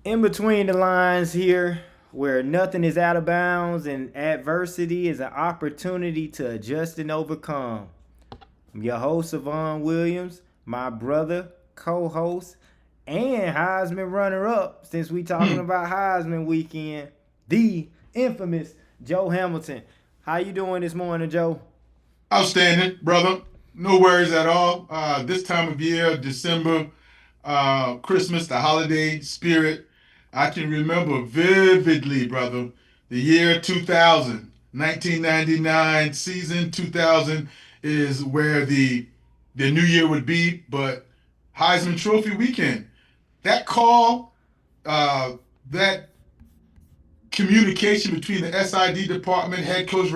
In between the lines here, where nothing is out of bounds and adversity is an opportunity to adjust and overcome. I'm your host, Sevon Williams, my brother, co-host, and Heisman runner-up, since we talking about Heisman weekend, the infamous Joe Hamilton. How you doing this morning, Joe? Outstanding, brother. No worries at all. This time of year, December, Christmas, the holiday spirit, I can remember vividly, brother, the year 2000, 1999 season 2000 is where the new year would be, but Heisman Trophy weekend. That call, that communication between the SID department, head coach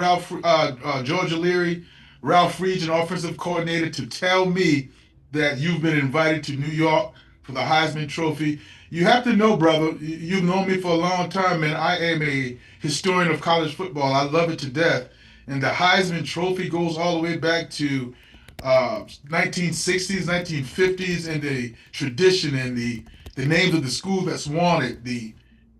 George Leary, Ralph Reed, offensive coordinator, to tell me that you've been invited to New York for the Heisman Trophy. You have to know, brother, you've known me for a long time, man. I am a historian of college football. I love it to death. And the Heisman Trophy goes all the way back to 1960s, 1950s, and the tradition and the names of the school that's won it, the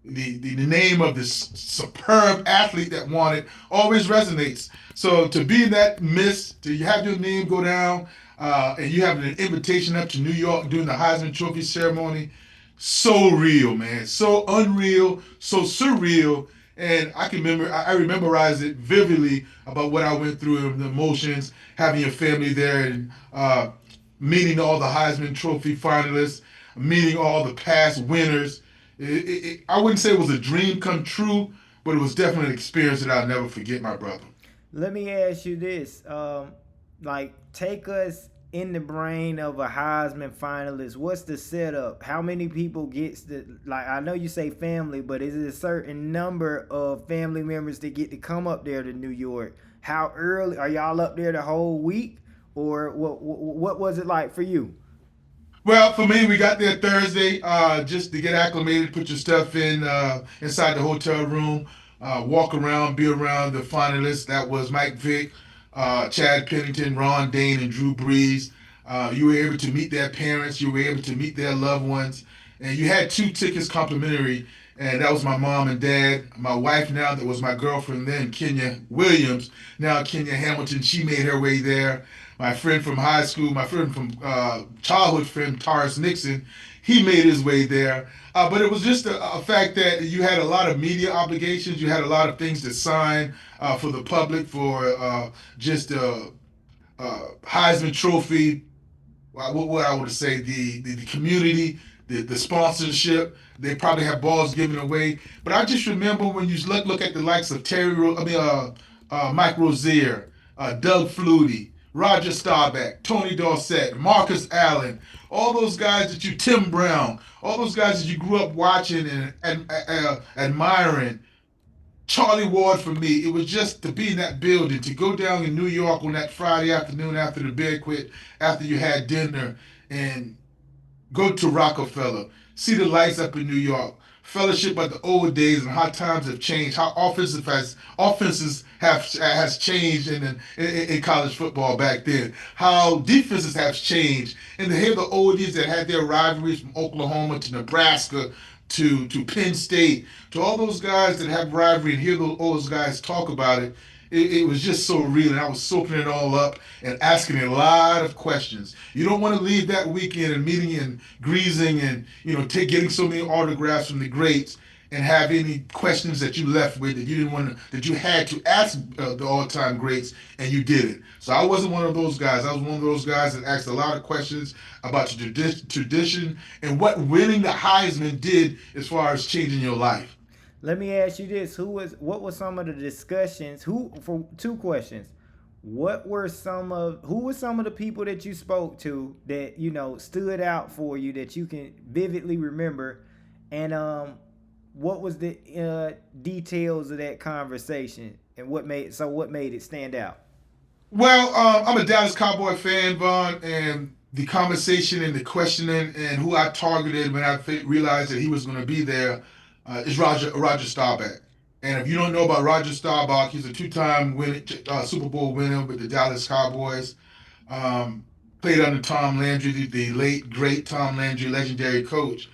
name of this superb athlete that won it always resonates. So to be in that midst, to have your name go down, and you have an invitation up to New York during the Heisman Trophy ceremony, so real, man, so unreal, so surreal. And I can remember, I rememberize it vividly about what I went through and the emotions, having your family there, and meeting all the Heisman Trophy finalists, meeting all the past winners. I wouldn't say it was a dream come true, but it was definitely an experience that I'll never forget, my brother. Let me ask you this. Take us in the brain of a Heisman finalist. What's the setup? How many people gets the, like, I know you say family, but is it a certain number of family members that get to come up there to New York? How early are y'all up there the whole week? Or what was it like for you? Well, for me, we got there Thursday just to get acclimated, put your stuff in inside the hotel room, walk around, be around the finalists. That was Mike Vick, Chad Pennington, Ron Dayne, and Drew Brees. You were able to meet their parents. You were able to meet their loved ones. And you had two tickets complimentary, and that was my mom and dad. My wife now, that was my girlfriend then, Kenya Williams, now Kenya Hamilton, she made her way there. My friend from high school, my friend from childhood friend, Taurus Nixon, he made his way there. But it was just a fact that you had a lot of media obligations. You had a lot of things to sign for the public for just Heisman Trophy, what I would say, the community, the sponsorship. They probably have balls given away. But I just remember when you look at the likes of Mike Rozier, Doug Flutie, Roger Staubach, Tony Dorsett, Marcus Allen, all those guys that you, Tim Brown, all those guys that you grew up watching and admiring. Charlie Ward, for me, it was just to be in that building, to go down in New York on that Friday afternoon after the banquet, after you had dinner, and go to Rockefeller, see the lights up in New York, fellowship at the old days and how times have changed, how offenses have has changed in college football back then, how defenses have changed, and to hear the oldies that had their rivalries from Oklahoma to Nebraska to Penn State, to all those guys that have rivalry, and hear those guys talk about it, it was just so real, and I was soaking it all up and asking a lot of questions. You don't want to leave that weekend and meeting and greasing and getting so many autographs from the greats and have any questions that you left with that you didn't want to, that you had to ask the all-time greats, and you did it. So I wasn't one of those guys. I was one of those guys that asked a lot of questions about the tradition and what winning the Heisman did as far as changing your life. Let me ask you this: what were some of the discussions? Who for two questions? Who were some of the people that you spoke to that stood out for you that you can vividly remember, and what was the details of that conversation and what made it stand out? Well, I'm a Dallas Cowboy fan, Vaughn, and the conversation and the questioning and who I targeted when I realized that he was going to be there is Roger Staubach. And if you don't know about Roger Staubach, he's a two-time Super Bowl winner with the Dallas Cowboys. Played under Tom Landry, the late great Tom Landry, legendary coach.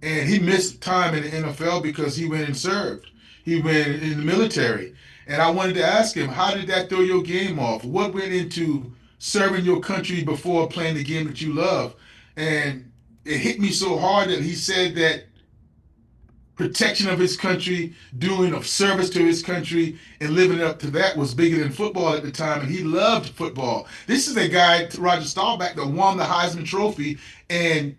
and he missed time in the NFL because he went and served. He went in the military. And I wanted to ask him, how did that throw your game off? What went into serving your country before playing the game that you love? And it hit me so hard that he said that protection of his country, doing of service to his country, and living up to that was bigger than football at the time, and he loved football. This is a guy, Roger Staubach, that won the Heisman Trophy and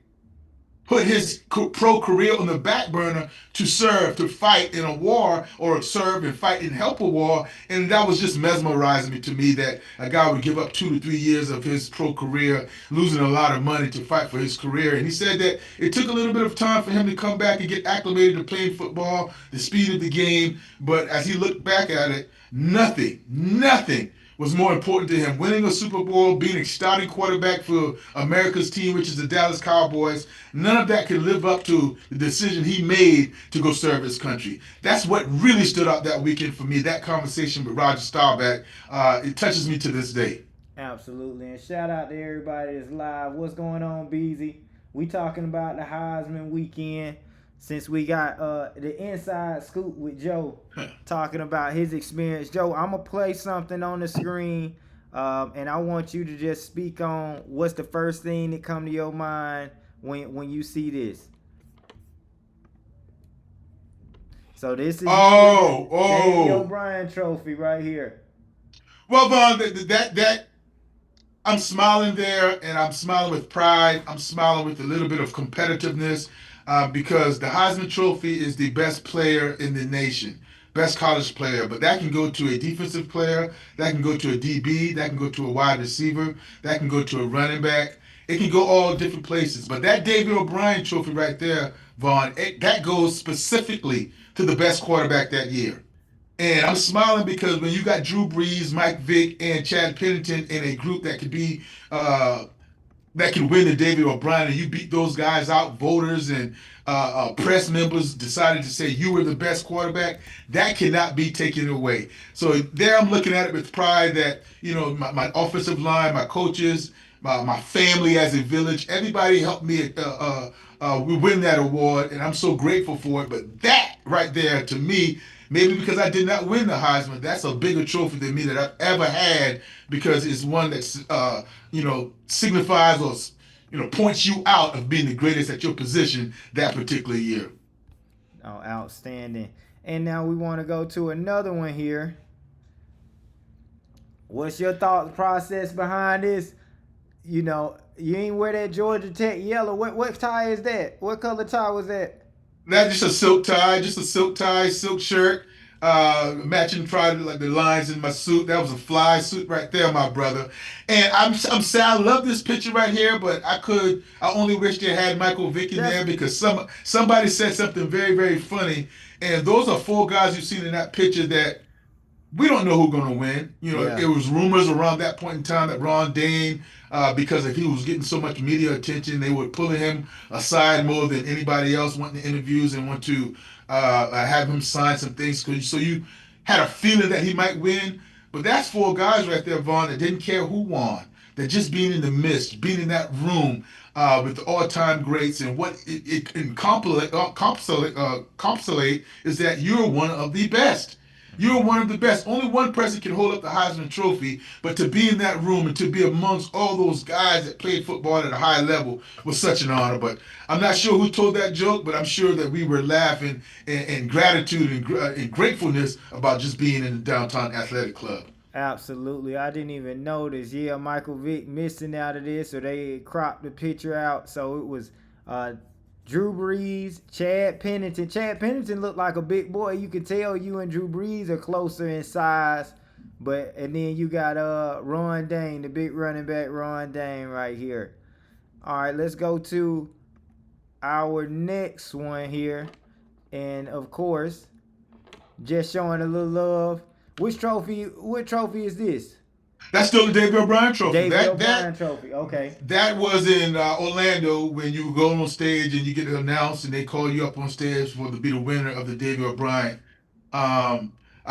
put his pro career on the back burner to serve, to fight in a war, or serve and fight and help a war. And that was just mesmerizing me to me that a guy would give up 2 to 3 years of his pro career, losing a lot of money to fight for his career. And he said that it took a little bit of time for him to come back and get acclimated to playing football, the speed of the game. But as he looked back at it, nothing was more important to him. Winning a Super Bowl, being a starting quarterback for America's team, which is the Dallas Cowboys, none of that could live up to the decision he made to go serve his country. That's what really stood out that weekend for me, that conversation with Roger Staubach. It touches me to this day. Absolutely. And shout out to everybody that's live. What's going on, Beezy? We talking about the Heisman weekend. Since we got the inside scoop with Joe talking about his experience. Joe, I'm going to play something on the screen, and I want you to just speak on what's the first thing that come to your mind when you see this. So this is the Davey O'Brien Trophy right here. Well, Vaughn, that I'm smiling there, and I'm smiling with pride. I'm smiling with a little bit of competitiveness because the Heisman Trophy is the best player in the nation, best college player. But that can go to a defensive player, that can go to a DB, that can go to a wide receiver, that can go to a running back. It can go all different places. But that David O'Brien Trophy right there, Vaughn, that goes specifically to the best quarterback that year. And I'm smiling because when you got Drew Brees, Mike Vick, and Chad Pennington in a group that could be that can win the David O'Brien, and you beat those guys out, voters and press members decided to say you were the best quarterback, that cannot be taken away. So there I'm looking at it with pride that, my offensive line, my coaches, my family as a village, everybody helped me we win that award, and I'm so grateful for it. But that right there, to me, maybe because I did not win the Heisman, that's a bigger trophy than me that I've ever had because it's one that's, signifies or, points you out of being the greatest at your position that particular year. Oh, outstanding. And now we want to go to another one here. What's your thought process behind this? You ain't wear that Georgia Tech yellow. What tie is that? What color tie was that? That's just a silk tie, silk shirt, matching probably like the lines in my suit. That was a fly suit right there, my brother. And I'm sad. I love this picture right here, but I only wish they had Michael Vick in there because somebody said something very, very funny. And those are four guys you've seen in that picture that we don't know who's going to win. It was rumors around that point in time that Ron Dayne, because if he was getting so much media attention, they were pulling him aside more than anybody else, wanting the interviews and want to have him sign some things. So you had a feeling that he might win. But that's four guys right there, Vaughn, that didn't care who won. That just being in the midst, being in that room with the all-time greats, and what it encapsulate is that you're one of the best. You're one of the best. Only one person can hold up the Heisman Trophy, but to be in that room and to be amongst all those guys that played football at a high level was such an honor. But I'm not sure who told that joke, but I'm sure that we were laughing in gratitude and gratefulness about just being in the Downtown Athletic Club. Absolutely. I didn't even notice. Yeah, Michael Vick missing out of this, so they cropped the picture out. So it was Drew Brees, Chad Pennington. Chad Pennington looked like a big boy. You can tell you and Drew Brees are closer in size. And then you got Ron Dayne, the big running back Ron Dayne right here. All right, let's go to our next one here. And of course, just showing a little love. What trophy is this? That's still the David O'Brien Trophy. David O'Brien Trophy, okay. That was in Orlando when you go on stage and you get announced and they call you up on stage to be the winner of the David O'Brien. I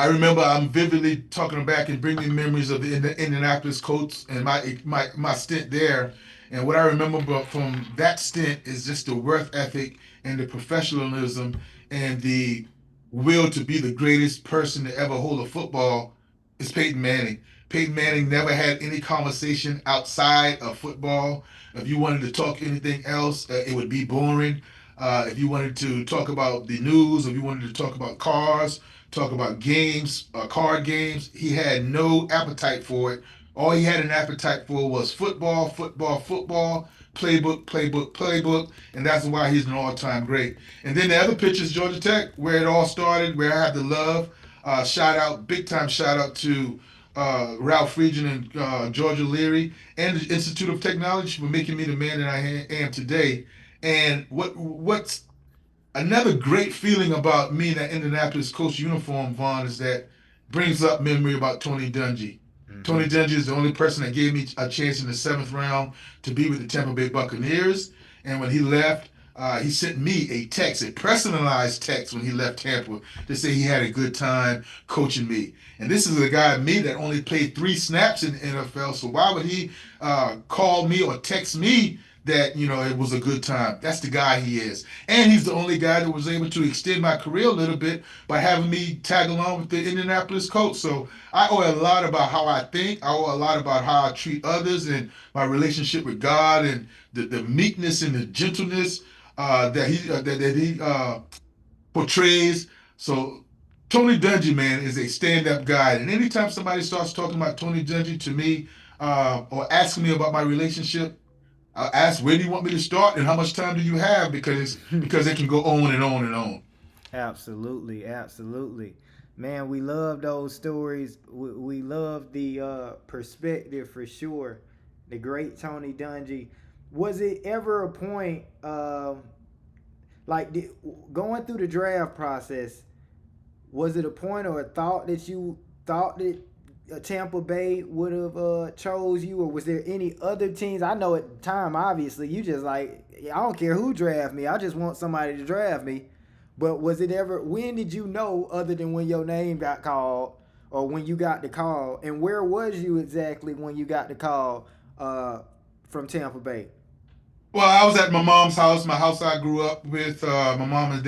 remember I'm vividly talking back and bringing memories of the Indianapolis Colts and my stint there. And what I remember from that stint is just the work ethic and the professionalism and the will to be the greatest person to ever hold a football is Peyton Manning. Peyton Manning never had any conversation outside of football. If you wanted to talk anything else, it would be boring. If you wanted to talk about the news, if you wanted to talk about cars, talk about games, card games, he had no appetite for it. All he had an appetite for was football, football, football, playbook, playbook, playbook, and that's why he's an all-time great. And then the other pitch is Georgia Tech, where it all started, where I have the love. Big time shout out to Ralph Friedgen and Georgia Leary and the Institute of Technology for making me the man that I am today. And what's another great feeling about me in that Indianapolis Colts uniform, Vaughn, is that brings up memory about Tony Dungy. Mm-hmm. Tony Dungy is the only person that gave me a chance in the 7th round to be with the Tampa Bay Buccaneers. And when he left, he sent me a text, a personalized text when he left Tampa to say he had a good time coaching me. And this is a guy, me, that only played 3 snaps in the NFL. So why would he call me or text me that, it was a good time? That's the guy he is. And he's the only guy that was able to extend my career a little bit by having me tag along with the Indianapolis Colts. So I owe a lot about how I think. I owe a lot about how I treat others and my relationship with God and the meekness and the gentleness that he portrays. So Tony Dungy, man, is a stand-up guy. And anytime somebody starts talking about Tony Dungy to me or asking me about my relationship, I'll ask, where do you want me to start and how much time do you have? Because it can go on and on and on. Absolutely, absolutely. Man, we love those stories. We love the perspective for sure. The great Tony Dungy. Was it ever a point, going through the draft process, was it a point or a thought that you thought that Tampa Bay would have chose you, or was there any other teams? I know at the time, obviously, you just like, I don't care who draft me. I just want somebody to draft me. But was it ever, when did you know, other than when your name got called or when you got the call? And where was you exactly when you got the call from Tampa Bay? Well, I was at my mom's house, my house I grew up with, my mom and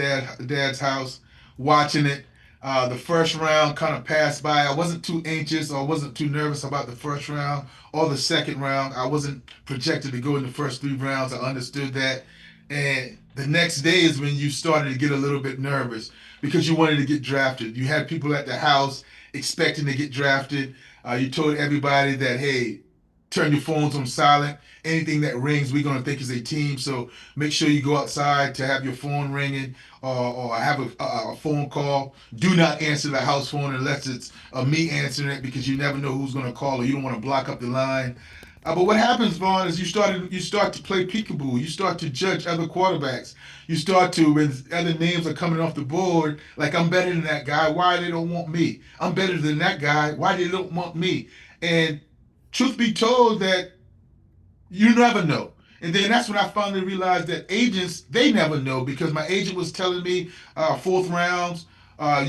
dad's house, watching it. The first round kind of passed by. I wasn't too anxious or wasn't too nervous about the first round or the second round. I wasn't projected to go in the first 3 rounds. I understood that. And the next day is when you started to get a little bit nervous because you wanted to get drafted. You had people at the house expecting to get drafted. You told everybody that, hey, turn your phones on silent. Anything that rings, we're going to think is a team. So make sure you go outside to have your phone ringing or have a phone call. Do not answer the house phone unless it's me answering it because you never know who's going to call or you don't want to block up the line. But what happens, Vaughn, is you start to play peekaboo. You start to judge other quarterbacks. You start to, when other names are coming off the board, like I'm better than that guy. Why they don't want me? I'm better than that guy. Why they don't want me? And truth be told, that you never know. And then that's when I finally realized that agents, they never know because my agent was telling me 4th rounds,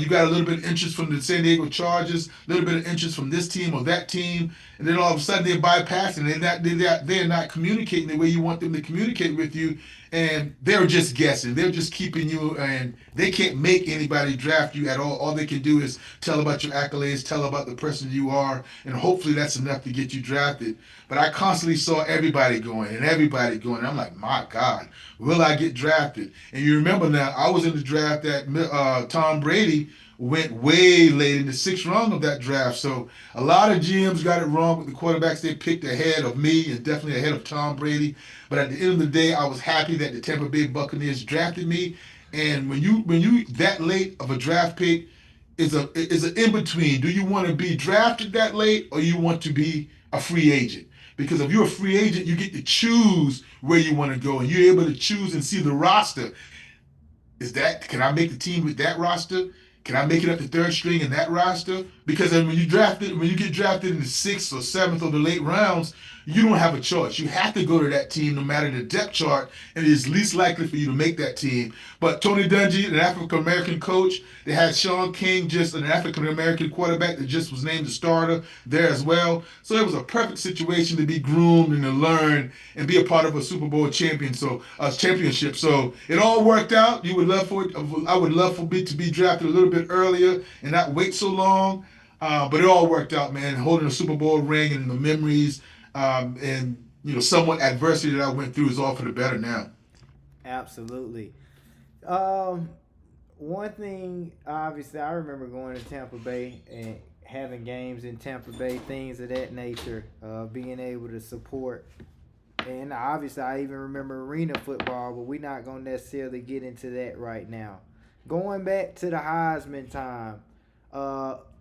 you got a little bit of interest from the San Diego Chargers, a little bit of interest from this team or that team, and then all of a sudden they're bypassing. They're not communicating the way you want them to communicate with you, and they're just guessing. They're just keeping you, and they can't make anybody draft you at all. All they can do is tell about your accolades, tell about the person you are, and hopefully that's enough to get you drafted. But I constantly saw everybody going and everybody going. And I'm like, my God, will I get drafted? And you remember now, I was in the draft that Tom Brady went way late in the 6th round of that draft. So a lot of GMs got it wrong with the quarterbacks they picked ahead of me and definitely ahead of Tom Brady. But at the end of the day, I was happy that the Tampa Bay Buccaneers drafted me. And when you that late of a draft pick is an in between. Do you want to be drafted that late or you want to be a free agent? Because if you're a free agent, you get to choose where you want to go, and you're able to choose and see the roster. Can I make the team with that roster? Can I make it up to 3rd string in that roster? Because then when you get drafted in the 6th or 7th or the late rounds, you don't have a choice. You have to go to that team no matter the depth chart, and it is least likely for you to make that team. But Tony Dungy, an African American coach, they had Sean King, just an African American quarterback that just was named the starter there as well. So it was a perfect situation to be groomed and to learn and be a part of a Super Bowl championship. So it all worked out. You would love for it. I would love for me to be drafted a little bit earlier and not wait so long. But it all worked out, man. Holding a Super Bowl ring and the memories and somewhat adversity that I went through is all for the better now. Absolutely. Um, One thing, obviously, I remember going to Tampa Bay and having games in Tampa Bay, things of that nature, being able to support. And obviously, I even remember arena football, but we're not going to necessarily get into that right now. Going back to the Heisman time,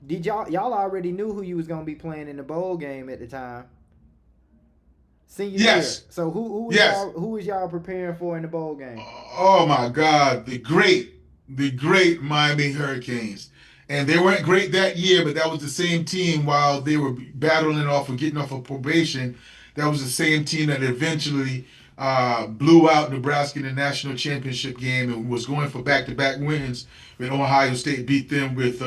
did y'all already knew who you was going to be playing in the bowl game at the time? Senior year. Yes. So Yes. who was y'all preparing for in the bowl game? Oh my God, the great Miami Hurricanes. And they weren't great that year, but that was the same team while they were battling off and getting off of probation. That was the same team that eventually blew out Nebraska in the national championship game and was going for back-to-back wins when Ohio State beat them with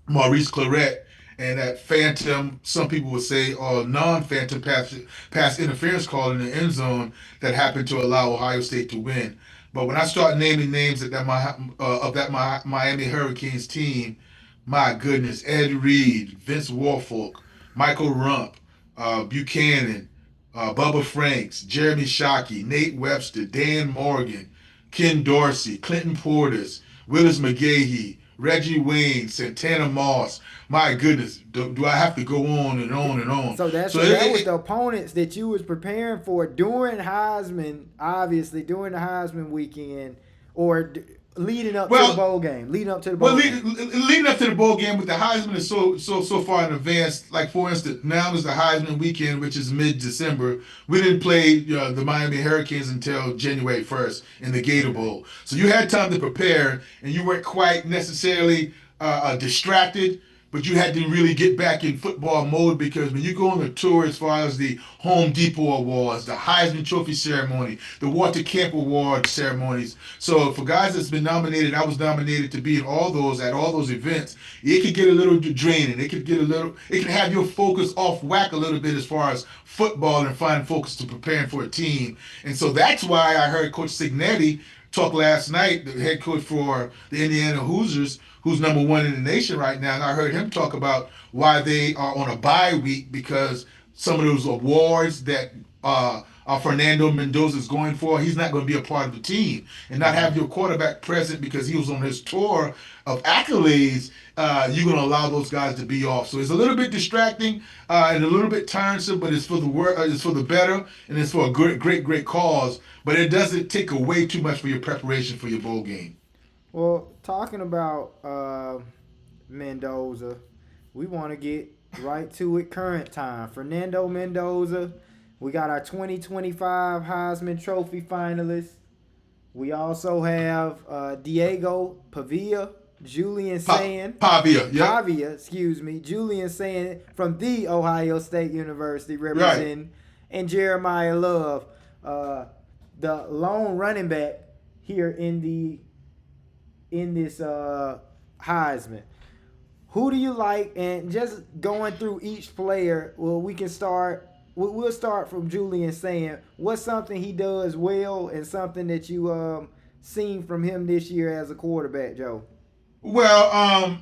Maurice Claret and that phantom, some people would say, or non-phantom pass interference call in the end zone that happened to allow Ohio State to win. But when I start naming names of that Miami Hurricanes team, my goodness, Ed Reed, Vince Warfolk, Michael Rump, Buchanan, Bubba Franks, Jeremy Shockey, Nate Webster, Dan Morgan, Ken Dorsey, Clinton Portis, Willis McGahee, Reggie Wayne, Santana Moss. My goodness, do I have to go on and on and on? So that was the opponents that you was preparing for during Heisman, obviously during the Heisman weekend, or leading up to the bowl game. Leading up to the bowl game. Leading up to the bowl game, but the Heisman is so far in advance. Like for instance, now is the Heisman weekend, which is mid-December. We didn't play the Miami Hurricanes until January 1st in the Gator Bowl, so you had time to prepare, and you weren't quite necessarily distracted. But you had to really get back in football mode because when you go on a tour as far as the Home Depot Awards, the Heisman Trophy ceremony, the Walter Camp Award ceremonies. So for guys that's been nominated, I was nominated to be at all those events. It could get a little draining. It can have your focus off whack a little bit as far as football and find focus to preparing for a team. And so that's why I heard Coach Signetti talk last night, the head coach for the Indiana Hoosiers, who's number one in the nation right now. And I heard him talk about why they are on a bye week because some of those awards that Fernando Mendoza is going for, he's not going to be a part of the team. And not have your quarterback present because he was on his tour of accolades, you're going to allow those guys to be off. So it's a little bit distracting and a little bit tiresome, but it's for the it's for the better, and it's for a great cause. But it doesn't take away too much for your preparation for your bowl game. Well, talking about Mendoza, we want to get right to it current time. Fernando Mendoza, we got our 2025 Heisman Trophy finalists. We also have Diego Pavia, Julian Sand. Pavia, yeah. Pavia, excuse me. Julian Sand from the Ohio State University representing. Right. And Jeremiah Love, the lone running back here in this Heisman. Who do you like? And just going through each player, well, we can start. We'll start from Julian saying what's something he does well and something that you seen from him this year as a quarterback, Joe. Well,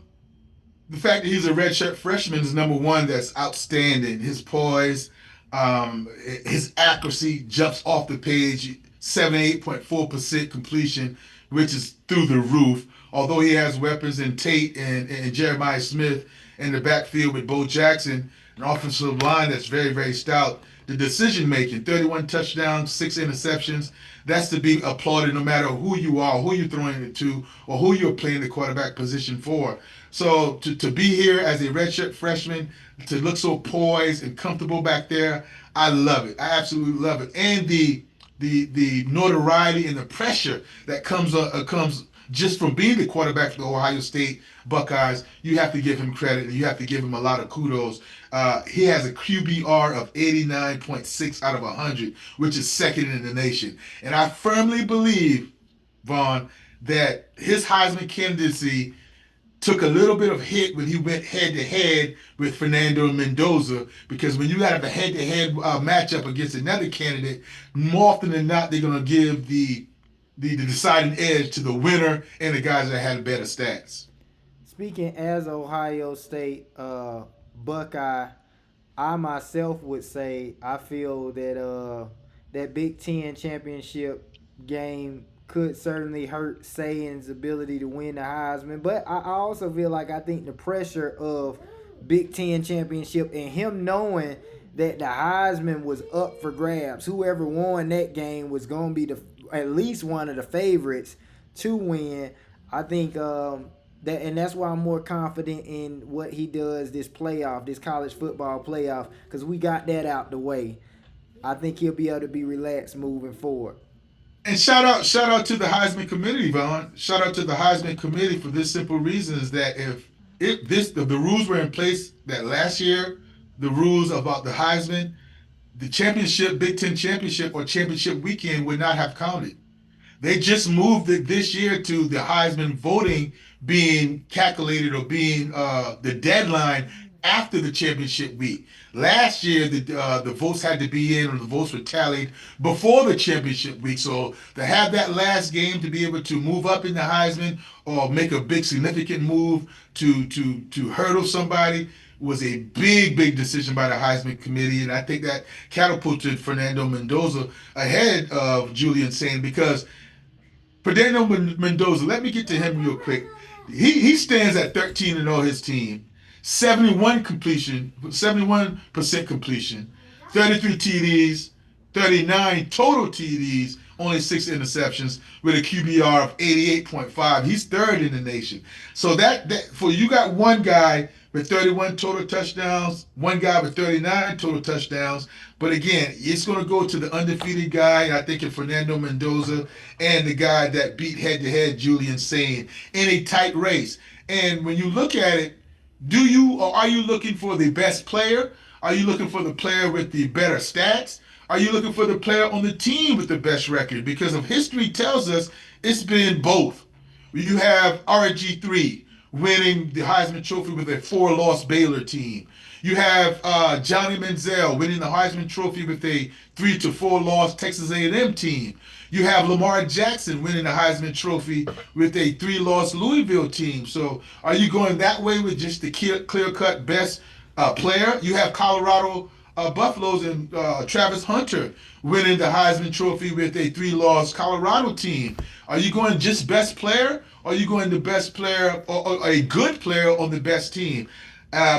the fact that he's a redshirt freshman is number one. That's outstanding. His poise, his accuracy jumps off the page. 78.4% completion, which is through the roof. Although he has weapons in Tate and Jeremiah Smith in the backfield with Bo Jackson, an offensive line that's very stout. The decision making, 31 touchdowns, 6 interceptions, that's to be applauded no matter who you are, who you're throwing it to, or who you're playing the quarterback position for. So to be here as a redshirt freshman, to look so poised and comfortable back there, I love it. I absolutely love it. And the notoriety and the pressure that comes just from being the quarterback for the Ohio State Buckeyes. You have to give him credit and you have to give him a lot of kudos. He has a QBR of 89.6 out of 100, which is second in the nation. And I firmly believe, Vaughn, that his Heisman candidacy took a little bit of hit when he went head to head with Fernando Mendoza, because when you have a head to head matchup against another candidate, more often than not they're going to give the deciding edge to the winner and the guys that had better stats. Speaking as Ohio State Buckeye, I myself would say I feel that that Big Ten championship game could certainly hurt Saban's ability to win the Heisman. But I also feel like I think the pressure of Big Ten championship and him knowing that the Heisman was up for grabs, whoever won that game was going to be at least one of the favorites to win. I think and that's why I'm more confident in what he does this playoff, this college football playoff, because we got that out the way. I think he'll be able to be relaxed moving forward. And shout out to the Heisman Committee, Vaughn. Shout out to the Heisman Committee for this simple reason is that if the rules were in place that last year, the rules about the Heisman, the championship, Big Ten championship or championship weekend would not have counted. They just moved it this year to the Heisman voting being calculated or being the deadline after the championship week. Last year, the votes had to be in, or the votes were tallied before the championship week. So to have that last game to be able to move up in the Heisman or make a big significant move to hurdle somebody was a big decision by the Heisman Committee, and I think that catapulted Fernando Mendoza ahead of Julian Sain, because Fernando Mendoza, let me get to him real quick. He stands at 13-0 his team, 71% completion, 33 TDs, 39 total TDs, only 6 interceptions with a QBR of 88.5. He's third in the nation. So that for you got one guy with 31 total touchdowns, one guy with 39 total touchdowns. But again, it's going to go to the undefeated guy, I think, in Fernando Mendoza, and the guy that beat head-to-head Julian Sain in a tight race. And when you look at it, are you looking for the best player? Are you looking for the player with the better stats? Are you looking for the player on the team with the best record? Because of history tells us it's been both. You have RG3 winning the Heisman Trophy with a 4-loss Baylor team. You have Johnny Manziel winning the Heisman Trophy with a 3-4-loss Texas A&M team. You have Lamar Jackson winning the Heisman Trophy with a 3-loss Louisville team. So are you going that way with just the clear-cut best player? You have Colorado Buffaloes and Travis Hunter winning the Heisman Trophy with a 3-loss Colorado team. Are you going just best player, or are you going the best player or a good player on the best team?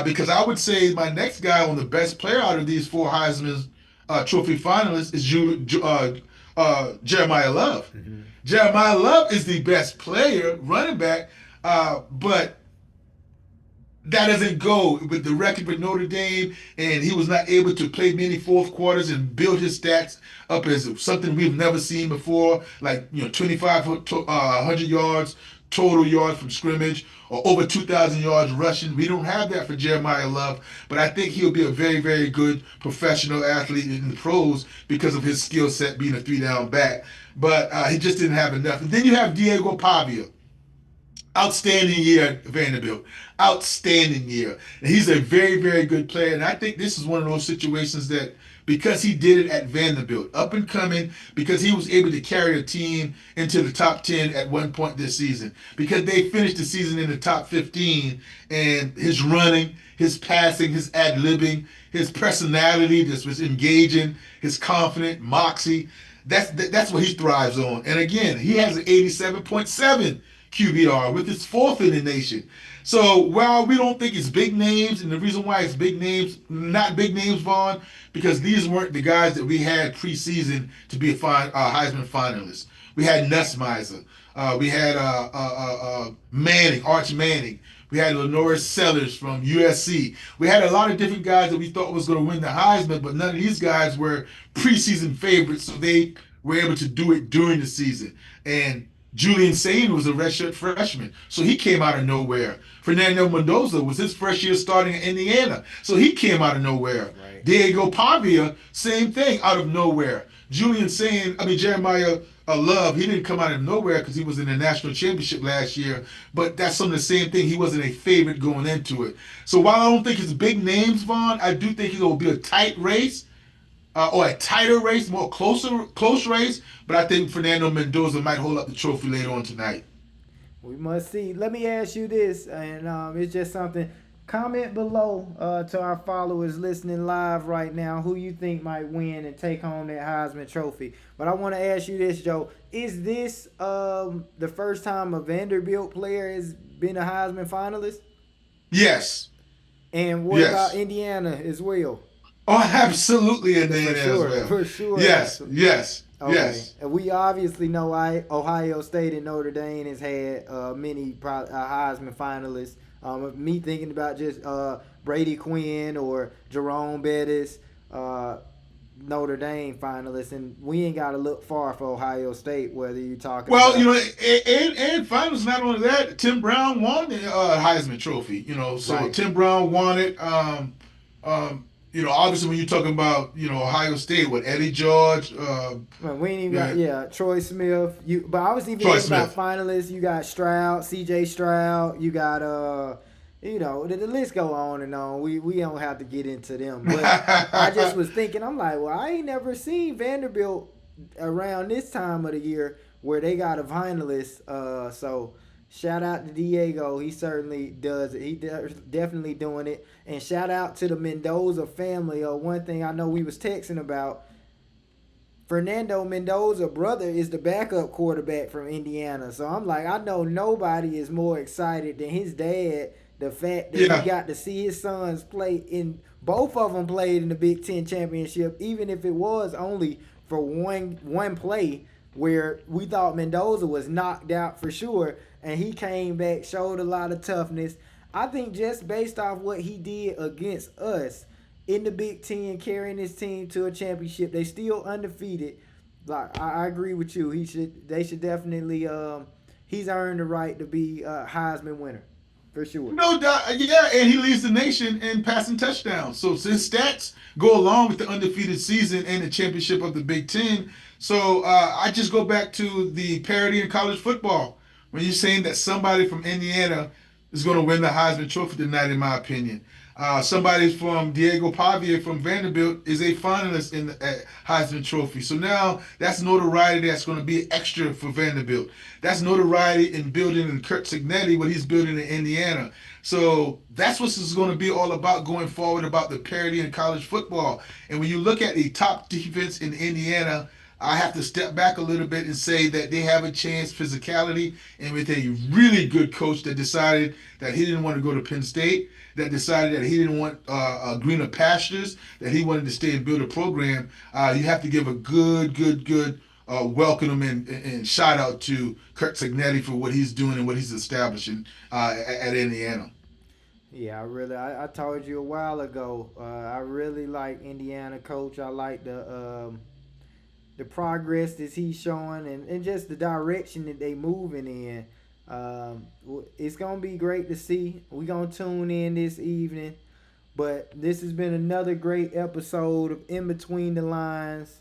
Because I would say my next guy on the best player out of these 4 Heisman Trophy finalists is Jeremiah Love. Mm-hmm. Jeremiah Love is the best player, running back, but that doesn't go with the record with Notre Dame, and he was not able to play many fourth quarters and build his stats up as something we've never seen before, like 2,500 yards, total yards from scrimmage, or over 2,000 yards rushing. We don't have that for Jeremiah Love, but I think he'll be a very good professional athlete in the pros because of his skill set being a 3-down back. But he just didn't have enough. And then you have Diego Pavia. Outstanding year at Vanderbilt. Outstanding year. And he's a very good player. And I think this is one of those situations that, because he did it at Vanderbilt, up and coming, because he was able to carry a team into the top 10 at one point this season, because they finished the season in the top 15, and his running, his passing, his ad-libbing, his personality that was engaging, his confident moxie, that's what he thrives on. And again, he has an 87.7 QBR with his 4th in the nation. So while we don't think it's big names, and the reason why it's big names, not big names, Vaughn, because these weren't the guys that we had preseason to be a Heisman finalist. We had Nussmeiser. We had Manning, Arch Manning. We had Lenore Sellers from USC. We had a lot of different guys that we thought was going to win the Heisman, but none of these guys were preseason favorites, so they were able to do it during the season. And Julian Sain was a redshirt freshman, so he came out of nowhere. Fernando Mendoza was his first year starting in Indiana, so he came out of nowhere. Right. Diego Pavia, same thing, out of nowhere. Jeremiah Love, he didn't come out of nowhere because he was in the national championship last year, but that's some of the same thing. He wasn't a favorite going into it. So while I don't think it's big names, Vaughn, I do think it will be a tight race. Or a tighter race, close race, but I think Fernando Mendoza might hold up the trophy later on tonight. We must see. Let me ask you this, and it's just something. Comment below to our followers listening live right now who you think might win and take home that Heisman Trophy. But I want to ask you this, Joe. Is this the first time a Vanderbilt player has been a Heisman finalist? Yes. And what about Indiana as well? Oh, absolutely, Indiana as well. For sure. Yes. Okay. Yes. And we obviously know Ohio State and Notre Dame has had many Heisman finalists. Me thinking about just Brady Quinn or Jerome Bettis, Notre Dame finalists, and we ain't got to look far for Ohio State. Whether you're talking well, about, and finals. Not only that, Tim Brown won the Heisman Trophy. So right. Tim Brown won it. Obviously when you're talking about, Ohio State with Eddie George. We ain't even got Troy Smith. But I was even thinking about finalists. You got Stroud, C.J. Stroud. You got the list go on and on. We don't have to get into them. But I just was thinking, I'm like, well, I ain't never seen Vanderbilt around this time of the year where they got a finalist. So shout out to Diego. He certainly does it. He definitely doing it. And shout out to the Mendoza family. One thing I know we was texting about, Fernando Mendoza brother is the backup quarterback from Indiana. So I'm like, I know nobody is more excited than his dad. The fact that he got to see his sons play in, both of them played in the Big Ten championship, even if it was only for one play where we thought Mendoza was knocked out for sure, and he came back, showed a lot of toughness. I think just based off what he did against us in the Big Ten, carrying his team to a championship, they still undefeated. Like I agree with you. They should definitely he's earned the right to be a Heisman winner. For sure. No doubt. Yeah, and he leads the nation in passing touchdowns. So his stats go along with the undefeated season and the championship of the Big Ten. So I just go back to the parity in college football. When you're saying that somebody from Indiana is going to win the Heisman Trophy tonight, in my opinion. Somebody from Diego Pavia from Vanderbilt is a finalist in the Heisman Trophy. So now that's notoriety that's going to be extra for Vanderbilt. That's notoriety in building in Curt Cignetti, what he's building in Indiana. So that's what this is going to be all about going forward, about the parity in college football. And when you look at the top defense in Indiana, I have to step back a little bit and say that they have a chance, physicality, and with a really good coach that decided that he didn't want to go to Penn State, that decided that he didn't want greener pastures, that he wanted to stay and build a program. You have to give a good welcome and shout out to Curt Cignetti for what he's doing and what he's establishing at Indiana. Yeah, I told you a while ago, I really like Indiana coach. I like the progress that he's showing and just the direction that they moving in. It's going to be great to see. We're going to tune in this evening. But this has been another great episode of In Between the Lines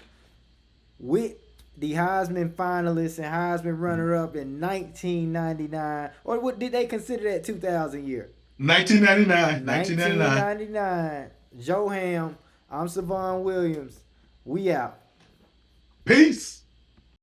with the Heisman finalists and Heisman runner-up in 1999. Or what did they consider that 2000 year? 1999. Joe Ham. I'm Sevon Williams. We out. Peace.